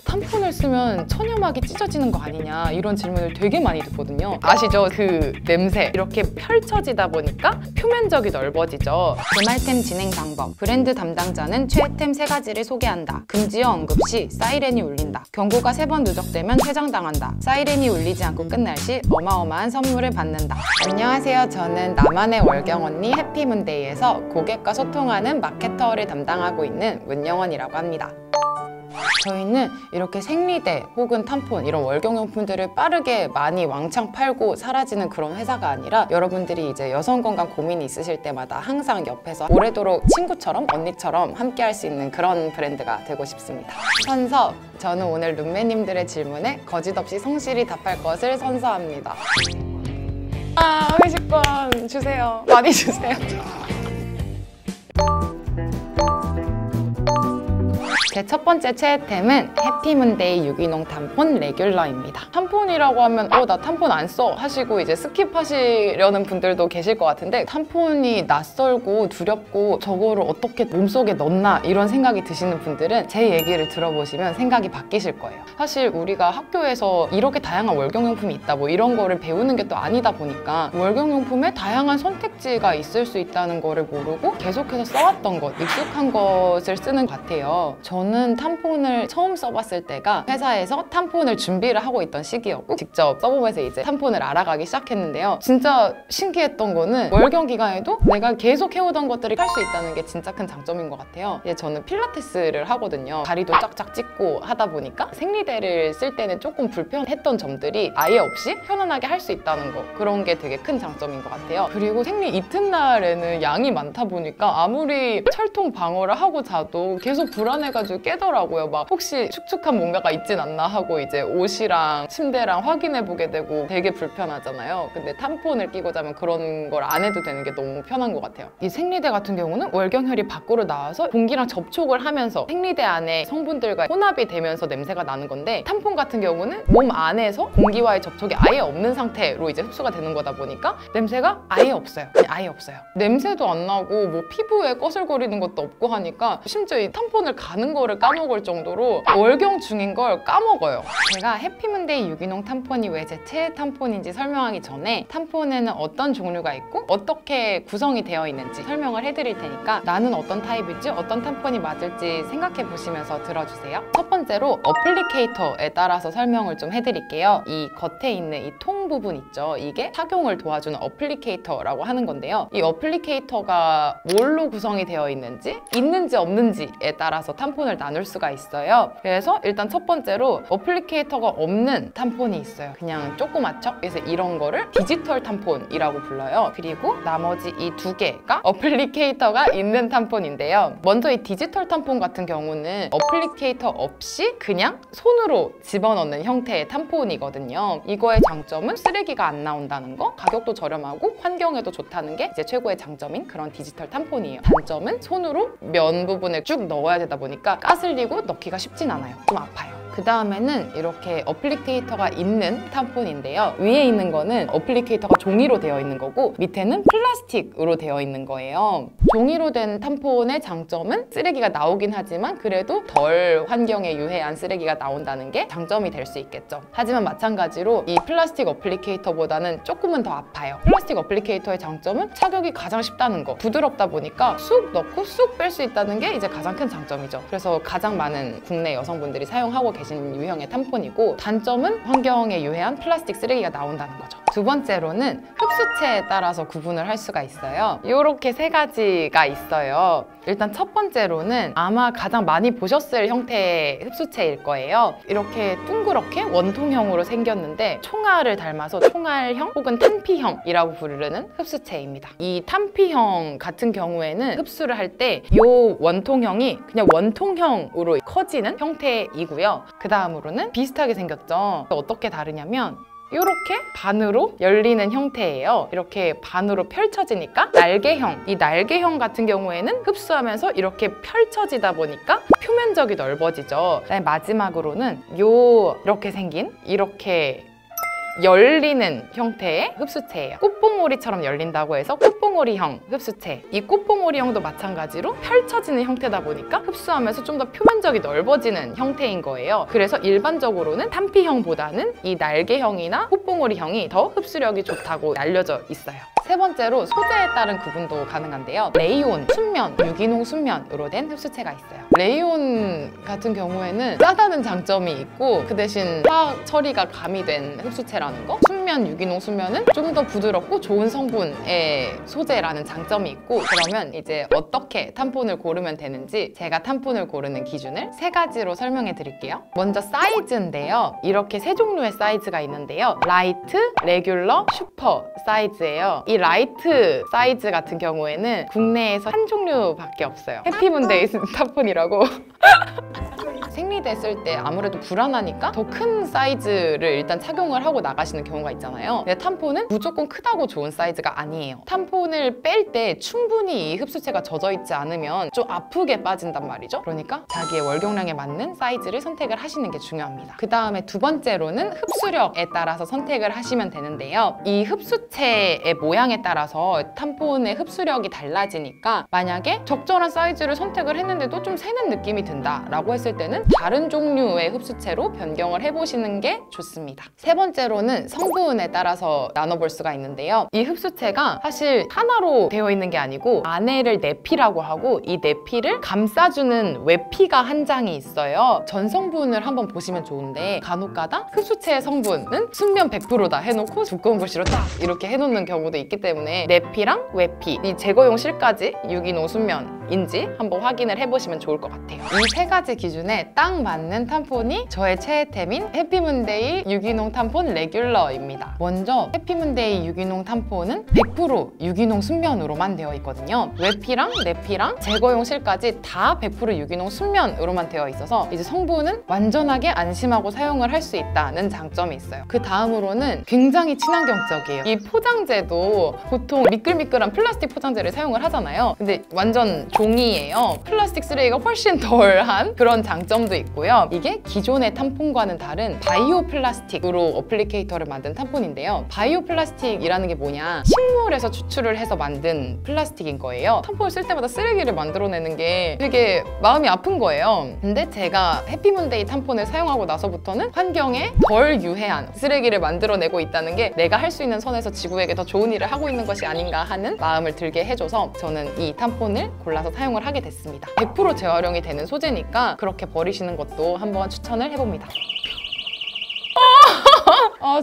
탐폰을 쓰면 천여막이 찢어지는 거 아니냐 이런 질문을 되게 많이 듣거든요. 아시죠? 그 냄새. 이렇게 펼쳐지다 보니까 표면적이 넓어지죠. 그말템 진행 방법. 브랜드 담당자는 최애템 3가지를 소개한다. 금지어 언급 시 사이렌이 울린다. 경고가 3번 누적되면 퇴장당한다. 사이렌이 울리지 않고 끝날 시 어마어마한 선물을 받는다. 안녕하세요. 저는 나만의 월경 언니 해피문데이에서 고객과 소통하는 마케터를 담당하고 있는 문영원이라고 합니다. 저희는 이렇게 생리대 혹은 탐폰 이런 월경용품들을 빠르게 많이 왕창 팔고 사라지는 그런 회사가 아니라 여러분들이 이제 여성 건강 고민이 있으실 때마다 항상 옆에서 오래도록 친구처럼 언니처럼 함께 할 수 있는 그런 브랜드가 되고 싶습니다. 선서, 저는 오늘 룸메님들의 질문에 거짓없이 성실히 답할 것을 선서합니다. 회식권 주세요. 많이 주세요. 제 첫 번째 최애템은 해피문데이 유기농 탐폰 레귤러입니다. 탐폰이라고 하면 나 탐폰 안 써 하시고 이제 스킵하시려는 분들도 계실 것 같은데, 탐폰이 낯설고 두렵고 저거를 어떻게 몸속에 넣나 이런 생각이 드시는 분들은 제 얘기를 들어보시면 생각이 바뀌실 거예요. 사실 우리가 학교에서 이렇게 다양한 월경용품이 있다 뭐 이런 거를 배우는 게 또 아니다 보니까 월경용품에 다양한 선택지가 있을 수 있다는 거를 모르고 계속해서 써왔던 것, 익숙한 것을 쓰는 것 같아요. 저는 탐폰을 처음 써봤을 때가 회사에서 탐폰을 준비를 하고 있던 시기였고 직접 써보면서 이제 탐폰을 알아가기 시작했는데요. 진짜 신기했던 거는 월경 기간에도 내가 계속 해오던 것들이 할 수 있다는 게 진짜 큰 장점인 것 같아요. 이제 저는 필라테스를 하거든요. 다리도 쫙쫙 찢고 하다 보니까 생리대를 쓸 때는 조금 불편했던 점들이 아예 없이 편안하게 할 수 있다는 거, 그런 게 되게 큰 장점인 것 같아요. 그리고 생리 이튿날에는 양이 많다 보니까 아무리 철통 방어를 하고 자도 계속 불안해가지고 깨더라고요. 막 혹시 축축한 뭔가가 있진 않나 하고 이제 옷이랑 침대랑 확인해 보게 되고 되게 불편하잖아요. 근데 탐폰을 끼고 자면 그런 걸 안 해도 되는 게 너무 편한 것 같아요. 이 생리대 같은 경우는 월경혈이 밖으로 나와서 공기랑 접촉을 하면서 생리대 안에 성분들과 혼합이 되면서 냄새가 나는 건데, 탐폰 같은 경우는 몸 안에서 공기와의 접촉이 아예 없는 상태로 이제 흡수가 되는 거다 보니까 냄새가 아예 없어요. 아예 없어요. 냄새도 안 나고 뭐 피부에 거슬거리는 것도 없고 하니까 심지어 이 탐폰을 가는 거를 까먹을 정도로 월경 중인 걸 까먹어요. 제가 해피문데이 유기농 탐폰이 왜 제 최애 탐폰인지 설명하기 전에 탐폰에는 어떤 종류가 있고 어떻게 구성이 되어 있는지 설명을 해드릴 테니까 나는 어떤 타입일지 어떤 탐폰이 맞을지 생각해 보시면서 들어주세요. 첫 번째로 어플리케이터에 따라서 설명을 좀 해드릴게요. 이 겉에 있는 이 통 부분 있죠? 이게 착용을 도와주는 어플리케이터라고 하는 건데요. 이 어플리케이터가 뭘로 구성이 되어 있는지 없는지에 따라서 탐폰을 나눌 수가 있어요. 그래서 일단 첫 번째로 어플리케이터가 없는 탐폰이 있어요. 그냥 조그맣죠? 그래서 이런 거를 디지털 탐폰이라고 불러요. 그리고 나머지 이 2개가 어플리케이터가 있는 탐폰인데요. 먼저 이 디지털 탐폰 같은 경우는 어플리케이터 없이 그냥 손으로 집어넣는 형태의 탐폰이거든요. 이거의 장점은 쓰레기가 안 나온다는 거, 가격도 저렴하고 환경에도 좋다는 게 이제 최고의 장점인 그런 디지털 탐폰이에요. 단점은 손으로 면 부분을 쭉 넣어야 되다 보니까 까슬리고 넣기가 쉽진 않아요. 좀 아파요. 그 다음에는 이렇게 어플리케이터가 있는 탐폰인데요. 위에 있는 거는 어플리케이터가 종이로 되어 있는 거고 밑에는 플라스틱으로 되어 있는 거예요. 종이로 된 탐폰의 장점은 쓰레기가 나오긴 하지만 그래도 덜 환경에 유해한 쓰레기가 나온다는 게 장점이 될 수 있겠죠. 하지만 마찬가지로 이 플라스틱 어플리케이터보다는 조금은 더 아파요. 플라스틱 어플리케이터의 장점은 착용이 가장 쉽다는 거, 부드럽다 보니까 쑥 넣고 쑥 뺄 수 있다는 게 이제 가장 큰 장점이죠. 그래서 가장 많은 국내 여성분들이 사용하고 계신 유형의 탐폰이고, 단점은 환경에 유해한 플라스틱 쓰레기가 나온다는 거죠. 두 번째로는 흡수체에 따라서 구분을 할 수가 있어요. 이렇게 3가지가 있어요. 일단 첫 번째로는 아마 가장 많이 보셨을 형태의 흡수체일 거예요. 이렇게 둥그렇게 원통형으로 생겼는데 총알을 닮아서 총알형 혹은 탄피형이라고 부르는 흡수체입니다. 이 탄피형 같은 경우에는 흡수를 할 때 이 원통형이 그냥 원통형으로 커지는 형태이고요. 그 다음으로는 비슷하게 생겼죠. 어떻게 다르냐면 이렇게 반으로 열리는 형태예요. 이렇게 반으로 펼쳐지니까 날개형, 이 날개형 같은 경우에는 흡수하면서 이렇게 펼쳐지다 보니까 표면적이 넓어지죠. 마지막으로는 이렇게 생긴 열리는 형태의 흡수체예요. 꽃봉오리처럼 열린다고 해서 꽃봉오리형 흡수체. 이 꽃봉오리형도 마찬가지로 펼쳐지는 형태다 보니까 흡수하면서 좀 더 표면적이 넓어지는 형태인 거예요. 그래서 일반적으로는 탄피형보다는 이 날개형이나 꽃봉오리형이 더 흡수력이 좋다고 알려져 있어요. 세 번째로 소재에 따른 구분도 가능한데요. 레이온, 순면, 유기농 순면으로 된 흡수체가 있어요. 레이온 같은 경우에는 싸다는 장점이 있고 그 대신 화학 처리가 가미된 흡수체라는 거. 순면, 유기농 순면은 좀 더 부드럽고 좋은 성분의 소재라는 장점이 있고 그러면 이제 어떻게 탐폰을 고르면 되는지 제가 탐폰을 고르는 기준을 세 가지로 설명해 드릴게요. 먼저 사이즈인데요. 이렇게 세 종류의 사이즈가 있는데요. 라이트, 레귤러, 슈퍼 사이즈예요. 이 라이트 사이즈 같은 경우에는 국내에서 한 종류밖에 없어요. 해피문데이 탐폰이라고. 생리대 쓸 때 아무래도 불안하니까 더 큰 사이즈를 일단 착용을 하고 나가시는 경우가 있잖아요. 근데 탐폰은 무조건 크다고 좋은 사이즈가 아니에요. 탐폰을 뺄 때 충분히 이 흡수체가 젖어 있지 않으면 좀 아프게 빠진단 말이죠. 그러니까 자기의 월경량에 맞는 사이즈를 선택을 하시는 게 중요합니다. 그 다음에 두 번째로는 흡수력에 따라서 선택을 하시면 되는데요. 이 흡수체의 모양에 따라서 탐폰의 흡수력이 달라지니까 만약에 적절한 사이즈를 선택을 했는데도 좀 새는 느낌이 든다라고 했을 때는 다른 종류의 흡수체로 변경을 해보시는 게 좋습니다. 세 번째로는 성분에 따라서 나눠볼 수가 있는데요. 이 흡수체가 사실 하나로 되어 있는 게 아니고 안에를 내피라고 하고 이 내피를 감싸주는 외피가 한 장이 있어요. 전 성분을 한번 보시면 좋은데 간혹가다 흡수체의 성분은 순면 100%다 해놓고 두꺼운 글씨로 딱 이렇게 해놓는 경우도 있기 때문에 내피랑 외피, 이 제거용 실까지 유기농 순면인지 한번 확인을 해보시면 좋을 것 같아요. 이 세 가지 기준에 딱 맞는 탐폰이 저의 최애템인 해피문데이 유기농 탐폰 레귤러입니다. 먼저 해피문데이 유기농 탐폰은 100% 유기농 순면으로만 되어 있거든요. 외피랑 내피랑 제거용 실까지 다 100% 유기농 순면으로만 되어 있어서 이제 성분은 완전하게 안심하고 사용을 할 수 있다는 장점이 있어요. 그 다음으로는 굉장히 친환경적이에요. 이 포장재도 보통 미끌미끌한 플라스틱 포장재를 사용을 하잖아요. 근데 완전 종이에요. 플라스틱 쓰레기가 훨씬 덜한 그런 장점도 있고요. 이게 기존의 탐폰과는 다른 바이오 플라스틱으로 어플리케이터를 만든 탐폰인데요. 바이오 플라스틱이라는 게 뭐냐? 식물에서 추출을 해서 만든 플라스틱인 거예요. 탐폰을 쓸 때마다 쓰레기를 만들어내는 게 되게 마음이 아픈 거예요. 근데 제가 해피문데이 탐폰을 사용하고 나서부터는 환경에 덜 유해한 쓰레기를 만들어내고 있다는 게 내가 할 수 있는 선에서 지구에게 더 좋은 일을 하고 있는 것이 아닌가 하는 마음을 들게 해줘서 저는 이 탐폰을 골라서 사용을 하게 됐습니다. 100% 재활용이 되는 소재니까 그렇게 버리시는 것도 한번 추천을 해봅니다.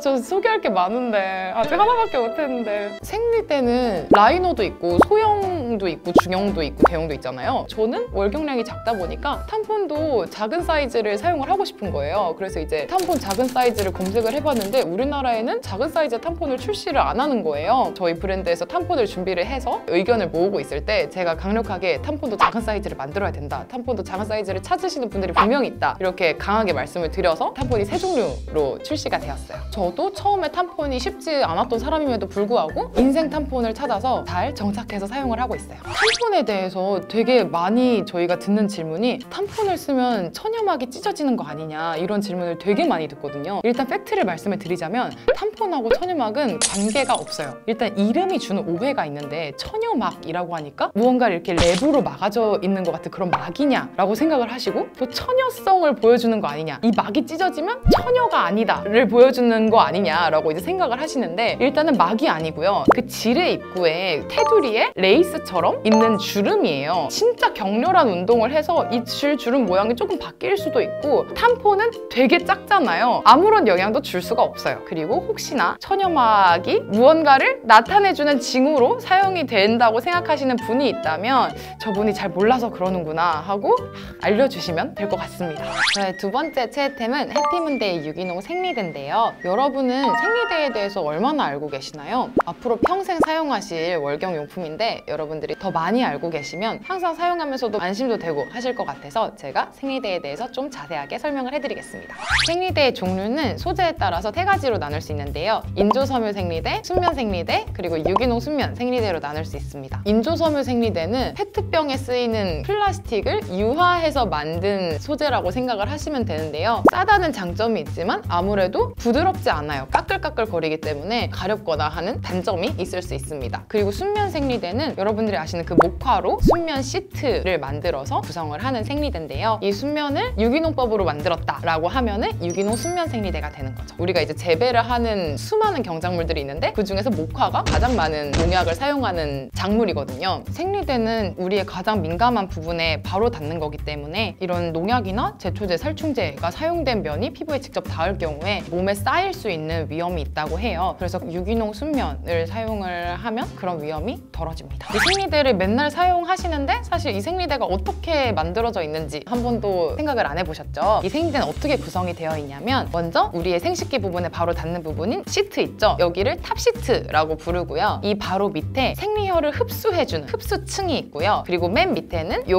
저 소개할 게 많은데 아직 하나밖에 못했는데 생리 때는 라이너도 있고 소형도 있고 중형도 있고 대형도 있잖아요. 저는 월경량이 작다 보니까 탐폰도 작은 사이즈를 사용을 하고 싶은 거예요. 그래서 이제 탐폰 작은 사이즈를 검색을 해봤는데 우리나라에는 작은 사이즈의 탐폰을 출시를 안 하는 거예요. 저희 브랜드에서 탐폰을 준비를 해서 의견을 모으고 있을 때 제가 강력하게 탐폰도 작은 사이즈를 만들어야 된다. 탐폰도 작은 사이즈를 찾으시는 분들이 분명히 있다. 이렇게 강하게 말씀을 드려서 탐폰이 세 종류로 출시가 되었어요. 저도 처음에 탐폰이 쉽지 않았던 사람임에도 불구하고 인생 탐폰을 찾아서 잘 정착해서 사용을 하고 있어요. 탐폰에 대해서 되게 많이 저희가 듣는 질문이 탐폰을 쓰면 천여막이 찢어지는 거 아니냐 이런 질문을 되게 많이 듣거든요. 일단 팩트를 말씀을 드리자면 탐폰하고 천여막은 관계가 없어요. 일단 이름이 주는 오해가 있는데 천여막이라고 하니까 무언가를 이렇게 랩으로 막아져 있는 것 같은 그런 막이냐라고 생각을 하시고 또 천여성을 보여주는 거 아니냐, 이 막이 찢어지면 천여가 아니다를 보여주는 거 아니냐라고 이제 생각을 하시는데 일단은 막이 아니고요. 그 지뢰 입구에 테두리에 레이스처럼 있는 주름이에요. 진짜 격렬한 운동을 해서 이 주름 모양이 조금 바뀔 수도 있고 탐폰은 되게 작잖아요. 아무런 영향도 줄 수가 없어요. 그리고 혹시나 천여막이 무언가를 나타내주는 징후로 사용이 된다고 생각하시는 분이 있다면 저분이 잘 몰라서 그러는구나 하고 알려주시면 될 것 같습니다. 저의 두 번째 최애템은 해피문데이 유기농 생리대인데요. 여러분은 생리대에 대해서 얼마나 알고 계시나요? 앞으로 평생 사용하실 월경용품인데 여러분들이 더 많이 알고 계시면 항상 사용하면서도 안심도 되고 하실 것 같아서 제가 생리대에 대해서 좀 자세하게 설명을 해드리겠습니다. 생리대의 종류는 소재에 따라서 세 가지로 나눌 수 있는데요. 인조섬유 생리대, 순면 생리대, 그리고 유기농 순면 생리대로 나눌 수 있습니다. 인조섬유 생리대는 페트병에 쓰이는 플라스틱을 유화해서 만든 소재라고 생각을 하시면 되는데요. 싸다는 장점이 있지만 아무래도 부드럽지 부드럽지 않아요. 까끌까끌거리기 때문에 가렵거나 하는 단점이 있을 수 있습니다. 그리고 순면 생리대는 여러분들이 아시는 그 목화로 순면 시트를 만들어서 구성을 하는 생리대인데요. 이 순면을 유기농법으로 만들었다라고 하면은 유기농 순면 생리대가 되는 거죠. 우리가 이제 재배를 하는 수많은 경작물들이 있는데 그 중에서 목화가 가장 많은 농약을 사용하는 작물이거든요. 생리대는 우리의 가장 민감한 부분에 바로 닿는 거기 때문에 이런 농약이나 제초제, 살충제가 사용된 면이 피부에 직접 닿을 경우에 몸에 쌓일 수 있는 위험이 있다고 해요. 그래서 유기농 순면을 사용을 하면 그런 위험이 덜어집니다. 이 생리대를 맨날 사용하시는데 사실 이 생리대가 어떻게 만들어져 있는지 한 번도 생각을 안 해보셨죠? 이 생리대는 어떻게 구성이 되어 있냐면 먼저 우리의 생식기 부분에 바로 닿는 부분인 시트 있죠? 여기를 탑시트라고 부르고요. 이 바로 밑에 생리혈을 흡수해주는 흡수층이 있고요. 그리고 맨 밑에는 이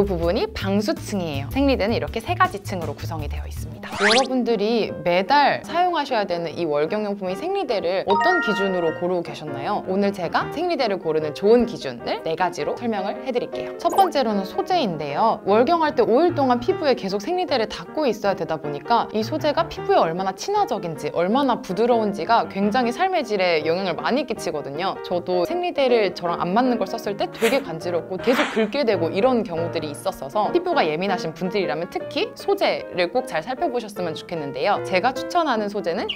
부분이 방수층이에요. 생리대는 이렇게 세 가지 층으로 구성이 되어 있습니다. 여러분들이 매달 사용하셔야 되는 이 월경용품인 생리대를 어떤 기준으로 고르고 계셨나요? 오늘 제가 생리대를 고르는 좋은 기준을 4가지로 설명을 해드릴게요. 첫 번째로는 소재인데요. 월경할 때 5일 동안 피부에 계속 생리대를 닿고 있어야 되다 보니까 이 소재가 피부에 얼마나 친화적인지, 얼마나 부드러운지가 굉장히 삶의 질에 영향을 많이 끼치거든요. 저도 생리대를 저랑 안 맞는 걸 썼을 때 되게 간지럽고 계속 긁게 되고 이런 경우들이 있었어서 피부가 예민하신 분들이라면 특히 소재를 꼭 잘 살펴보셨으면 좋겠는데요. 제가 추천하는 소재는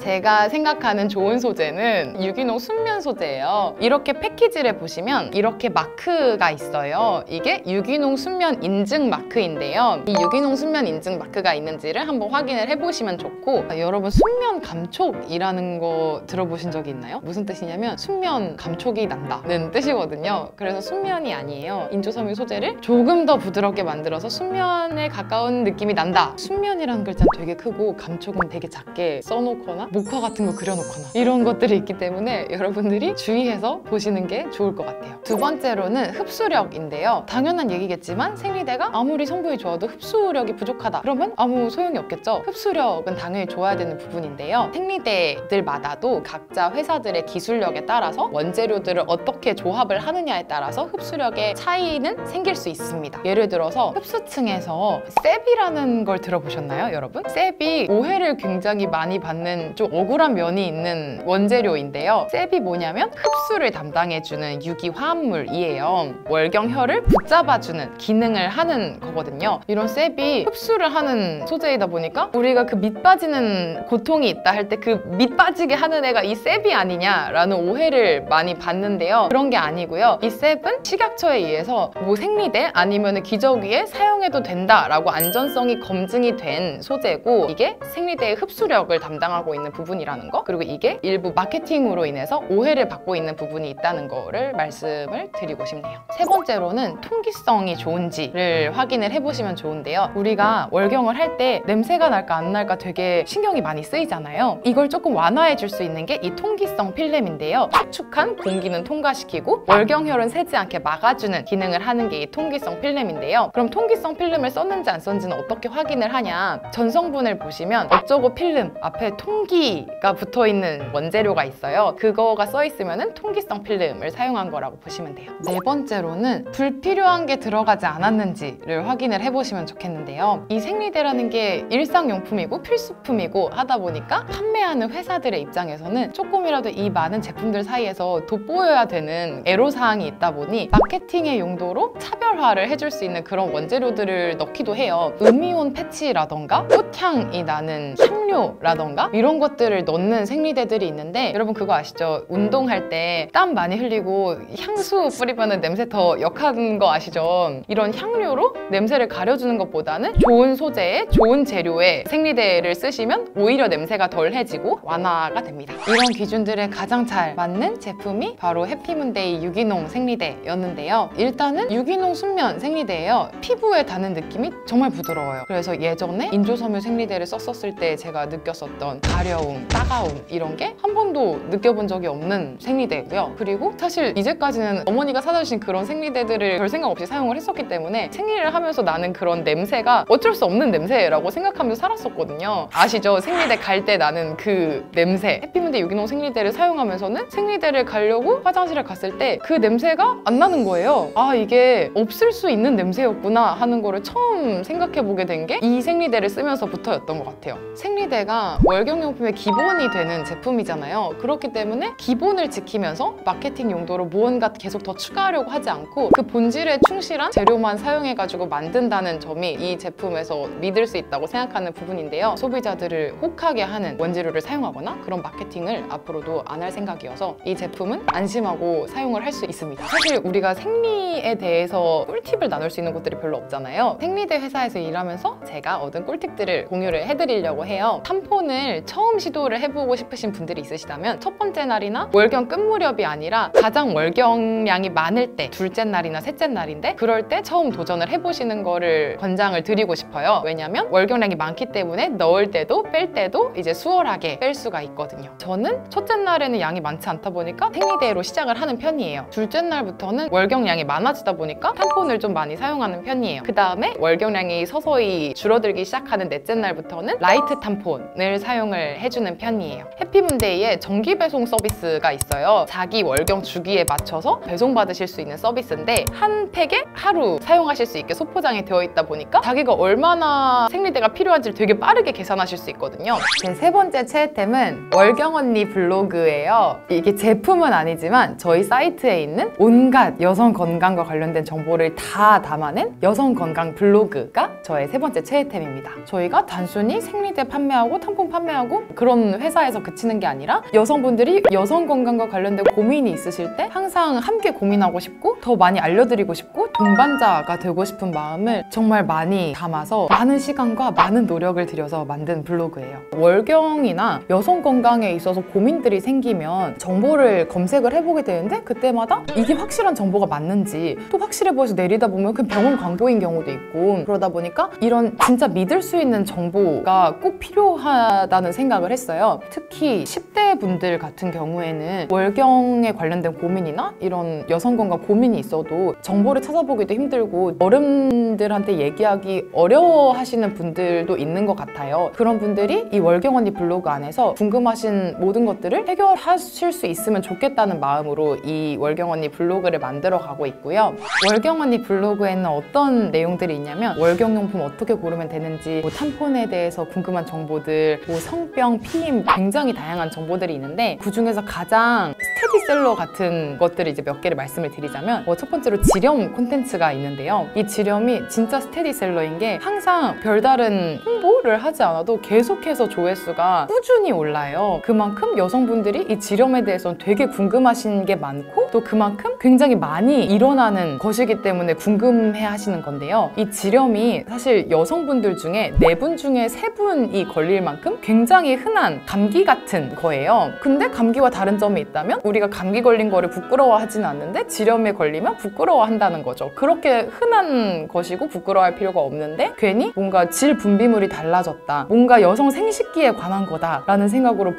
제가 생각하는 좋은 소재는 유기농 순면 소재예요. 이렇게 패키지를 보시면 이렇게 마크가 있어요. 이게 유기농 순면 인증 마크인데요. 이 유기농 순면 인증 마크가 있는지를 한번 확인을 해보시면 좋고, 여러분 순면 감촉이라는 거 들어보신 적이 있나요? 무슨 뜻이냐면 순면 감촉이 난다는 뜻이거든요. 그래서 순면이 아니에요. 인조섬유 소재를 조금 더 부드럽게 만들어서 순면에 가까운 느낌이 난다. 순면이라는 글자는 되게 크고 감촉은 되게 작게 써놓거나 목화 같은 거 그려놓거나 이런 것들이 있기 때문에 여러분들이 주의해서 보시는 게 좋을 것 같아요. 두 번째로는 흡수력인데요. 당연한 얘기겠지만 생리대가 아무리 성분이 좋아도 흡수력이 부족하다 그러면 아무 소용이 없겠죠. 흡수력은 당연히 좋아야 되는 부분인데요. 생리대들마다도 각자 회사들의 기술력에 따라서 원재료들을 어떻게 조합을 하느냐에 따라서 흡수력의 차이는 생길 수 있습니다. 예를 들어서 흡수층에서 셉이라는 걸 들어보셨나요, 여러분? 셉이 오해를 굉장히 많이 받는 좀 억울한 면이 있는 원재료인데요. 셉이 뭐냐면 흡수를 담당해주는 유기화합물이에요. 월경혈을 붙잡아주는 기능을 하는 거거든요. 이런 셉이 흡수를 하는 소재이다 보니까 우리가 그 밑 빠지는 고통이 있다 할 때 그 밑 빠지게 하는 애가 이 셉이 아니냐라는 오해를 많이 받는데요. 그런 게 아니고요. 이 셉은 식약처에 의해서 뭐 생리대 아니면 기저귀에 사용해도 된다라고 안전성이 검증이 된 소재고, 이게 생리대의 흡수력을 담당하고 있는 부분이라는 거, 그리고 이게 일부 마케팅으로 인해서 오해를 받고 있는 부분이 있다는 거를 말씀을 드리고 싶네요. 세 번째로는 통기성이 좋은지를 확인을 해보시면 좋은데요. 우리가 월경을 할 때 냄새가 날까 안 날까 되게 신경이 많이 쓰이잖아요. 이걸 조금 완화해 줄 수 있는 게 이 통기성 필름인데요. 축축한 공기는 통과시키고 월경혈은 새지 않게 막아주는 기능을 하는 게 이 통기성 필름인데요. 그럼 통기성 필름을 썼는지 안 썼는지는 어떻게 확인을 하냐? 전성분을 보시면 어쩌고 필름 앞에 통기가 붙어있는 원재료가 있어요. 그거가 써있으면 통기성 필름을 사용한 거라고 보시면 돼요. 네 번째로는 불필요한 게 들어가지 않았는지를 확인을 해보시면 좋겠는데요. 이 생리대라는 게 일상용품이고 필수품이고 하다 보니까 판매하는 회사들의 입장에서는 조금이라도 이 많은 제품들 사이에서 돋보여야 되는 애로사항이 있다 보니 마케팅의 용도로 차별화를 해줄 수 있는 그런 원재료들을 넣기도 해요. 음이온 패치라던가 꽃향이 나는 향료라던가 이런 것들을 넣는 생리대들이 있는데, 여러분 그거 아시죠? 운동할 때 땀 많이 흘리고 향수 뿌리면 냄새 더 역한 거 아시죠? 이런 향료로 냄새를 가려주는 것보다는 좋은 소재에 좋은 재료에 생리대를 쓰시면 오히려 냄새가 덜해지고 완화가 됩니다. 이런 기준들에 가장 잘 맞는 제품이 바로 해피문데이 유기농 생리대였는데요. 일단은 유기농 순면 생리대예요. 피부에 닿는 느낌이 정말 부드러워요. 그래서 예전에 인조섬유 생리대를 썼었을 때 제가 느꼈었던 가려움, 따가움 이런 게 한 번도 느껴본 적이 없는 생리대고요. 그리고 사실 이제까지는 어머니가 사다 주신 그런 생리대들을 별 생각 없이 사용을 했었기 때문에 생리를 하면서 나는 그런 냄새가 어쩔 수 없는 냄새라고 생각하면서 살았었거든요. 아시죠? 생리대 갈 때 나는 그 냄새. 해피문데 유기농 생리대를 사용하면서는 생리대를 가려고 화장실에 갔을 때 그 냄새가 안 나는 거예요. 아, 이게 없을 수 있는 냄새였구나 하는 거를 처음 생각해보게 된 게 이 생리대를 쓰면서부터였던 것 같아요. 생리대가 월경용품의 기본이 되는 제품이잖아요. 그렇기 때문에 기본을 지키면서 마케팅 용도로 무언가 계속 더 추가하려고 하지 않고 그 본질에 충실한 재료만 사용해가지고 만든다는 점이 이 제품에서 믿을 수 있다고 생각하는 부분인데요. 소비자들을 혹하게 하는 원재료를 사용하거나 그런 마케팅을 앞으로도 안 할 생각이어서 이 제품은 안심하고 사용을 할 수 있습니다. 사실 우리가 생리에 대해서 꿀팁을 나눌 수 있는 곳들이 별로 없잖아요. 생리대 회사에서 일하면서 제가 얻은 꿀팁들을 공유를 해드리려고 해요. 탐폰을 처음 시도를 해보고 싶으신 분들이 있으시다면 첫 번째 날이나 월경 끝 무렵이 아니라 가장 월경량이 많을 때 둘째 날이나 셋째 날인데 그럴 때 처음 도전을 해보시는 거를 권장을 드리고 싶어요. 왜냐면 월경량이 많기 때문에 넣을 때도 뺄 때도 이제 수월하게 뺄 수가 있거든요. 저는 첫째 날에는 양이 많지 않다 보니까 생리대로 시작을 하는 편이에요. 둘째 날부터는 월경량이 많아지다 보니까 탐폰을 좀 많이 사용하는 편이에요. 그 다음에 월경량이 서서히 줄어들기 시작하는 넷째 날부터는 라이트 탐폰을 사용을 해주는 편이에요. 해피문데이에 정기 배송 서비스가 있어요. 자기 월경 주기에 맞춰서 배송받으실 수 있는 서비스인데 한 팩에 하루 사용하실 수 있게 소포장이 되어 있다 보니까 자기가 얼마나 생리대가 필요한지를 되게 빠르게 계산하실 수 있거든요. 제 세 번째 최애템은 월경언니 블로그예요. 이게 제품은 아니지만 저희 사이트에 있는 온갖 여성 건강과 관련된 정보를 다 담아낸 여성 건강 블로그가 저의 세 번째 최애템입니다. 저희가 단순히 생리대 판매하고 탐폰 판매하고 그런 회사에서 그치는 게 아니라 여성분들이 여성 건강과 관련된 고민이 있으실 때 항상 함께 고민하고 싶고 더 많이 알려드리고 싶고 동반자가 되고 싶은 마음을 정말 많이 담아서 많은 시간과 많은 노력을 들여서 만든 블로그예요. 월경이나 여성 건강에 있어서 고민들이 생기면 정보를 검색을 해보게 되는데 그때마다 이게 확실한 정보가 맞는지 또 확실해 보여서 내리다 보면 그냥 병원 광고인 경우도 있고 그러다 보니까 이런 진짜 믿을 수 있는 정보가 꼭 필요하다는 생각을 했어요. 특히 10대 분들 같은 경우에는 월경에 관련된 고민이나 이런 여성 건강 고민이 있어도 정보를 찾아보기도 힘들고 어른들한테 얘기하기 어려워하시는 분들도 있는 것 같아요. 그런 분들이 이 월경언니 블로그 안에서 궁금하신 모든 것들을 해결하실 수 있으면 좋겠다는 마음으로 이 월경언니 블로그를 만들어 가고 있고요. 월경언니 블로그에는 어떤 내용들이 있냐면 월경용품 어떻게 고르면 되는지, 뭐 탐폰에 대해서 궁금한 정보들, 뭐 성병, 피임 굉장히 다양한 정보들이 있는데 그 중에서 가장 스테디셀러 같은 것들을 이제 몇 개를 말씀을 드리자면 첫 번째로 지렴 콘텐츠가 있는데요. 이 지렴이 진짜 스테디셀러인 게 항상 별다른 홍보를 하지 않아도 계속해서 조회수가 꾸준히 올라요. 그만큼 여성분들이 이 지렴에 대해서는 되게 궁금하신 게 많고 또 그만큼 굉장히 많이 일어나는 것이기 때문에 궁금해 하시는 건데요. 이 지렴이 사실 여성분들 중에 4분 중에 3분이 걸릴 만큼 굉장히 흔한 감기 같은 거예요. 근데 감기와 다른 점이 있다면 우리가 감기 걸린 거를 부끄러워하지는 않는데 지렴에 걸리면 부끄러워한다는 거죠. 그렇게 흔한 것이고 부끄러워할 필요가 없는데 괜히 뭔가 질 분비물이 달라졌다, 뭔가 여성 생식기에 관한 거다라는 생각으로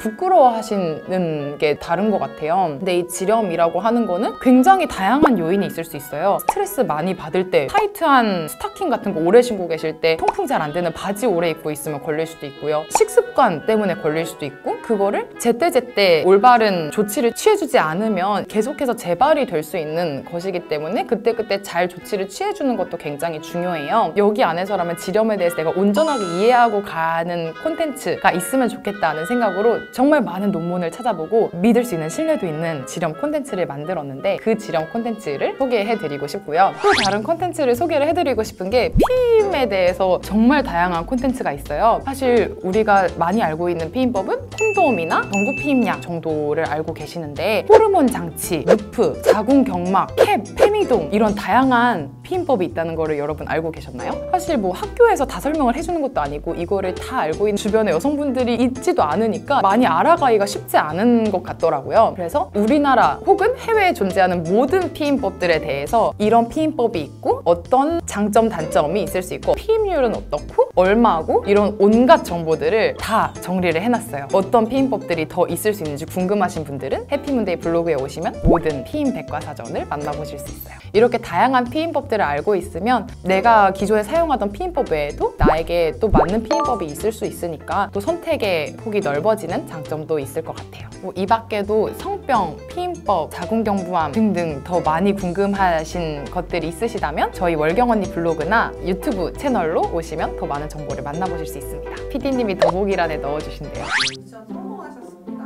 부끄러워하시는 게 다른 것 같아요. 근데 이 지렴이라고 하는 거는 굉장히 다양한 요인이 있을 수 있어요. 스트레스 많이 받을 때, 타이트한 스타킹 같은 거 오래 신고 계실 때, 통풍 잘 안 되는 바지 오래 입고 있으면 걸릴 수도 있고요. 식습관 때문에 걸릴 수도 있고 그거를 제때제때 올바른 조치를 취해주지 않으면 계속해서 재발이 될 수 있는 것이기 때문에 그때그때 잘 조치를 취해주는 것도 굉장히 중요해요. 여기 안에서라면 지렴에 대해서 내가 온전하게 이해하고 가는 콘텐츠가 있으면 좋겠다는 생각으로 정말 많은 논문을 찾아보고 믿을 수 있는 신뢰도 있는 지렴 콘텐츠를 만들었는데 그 지렴 콘텐츠를 소개해드리고 싶고요. 또 다른 콘텐츠를 소개를 해드리고 싶은 게 피임에 대해서 정말 다양한 콘텐츠가 있어요. 사실 우리가 많이 알고 있는 피임법은 콘돔이나 전구 피임약 정도를 알고 계시는데 호르몬 장치, 루프, 자궁 경막, 캡, 페미동 이런 다양한 피임법이 있다는 거를 여러분 알고 계셨나요? 사실 뭐 학교에서 다 설명을 해주는 것도 아니고 이거를 다 알고 있는 주변의 여성분들이 있지도 않으니까 많이 알아가기가 쉽지 않은 것 같더라고요. 그래서 우리나라 혹은 해외에 존재하는 모든 피임법들에 대해서 이런 피임법이 있고 어떤 장점, 단점이 있을 수 있고 피임률은 어떻고 얼마고 이런 온갖 정보들을 다 정리를 해놨어요. 어떤 피임법들이 더 있을 수 있는지 궁금하신 분들은 해피문데이 블로그에 오시면 모든 피임 백과사전을 만나보실 수 있어요. 이렇게 다양한 피임법들을 알고 있으면 내가 기존에 사용하던 피임법 외에도 나에게 또 맞는 피임법이 있을 수 있으니까 또 선택의 폭이 넓어지는 장점도 있을 것 같아요. 이 밖에도 성병, 피임법, 자궁경부암 등등 더 많이 궁금하신 것들이 있으시다면 저희 월경 언니 블로그나 유튜브 채널로 오시면 더 많은 정보를 만나보실 수 있습니다. PD님이 더보기란에 넣어주신대요. 미션 성공하셨습니다.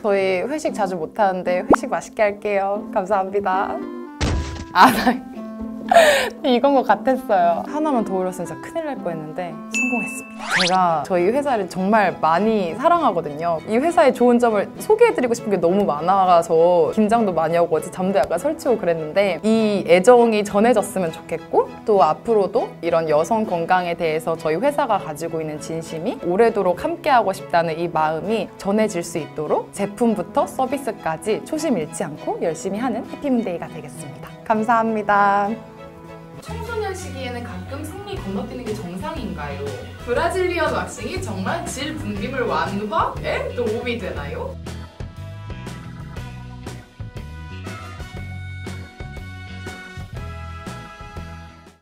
저희 회식 자주 못하는데 회식 맛있게 할게요. 감사합니다. 나 이건 것 같았어요. 하나만 더 올렸으면 진짜 큰일 날 뻔했는데 성공했습니다. 제가 저희 회사를 정말 많이 사랑하거든요. 이 회사의 좋은 점을 소개해드리고 싶은 게 너무 많아서 긴장도 많이 하고 어제 잠도 약간 설치고 그랬는데 이 애정이 전해졌으면 좋겠고 또 앞으로도 이런 여성 건강에 대해서 저희 회사가 가지고 있는 진심이 오래도록 함께하고 싶다는 이 마음이 전해질 수 있도록 제품부터 서비스까지 초심 잃지 않고 열심히 하는 해피문데이가 되겠습니다. 감사합니다. 청소년 시기에는 가끔 생리 건너뛰는 게 정상인가요? 브라질리언 왁싱이 정말 질 분비물 완화에 도움이 되나요?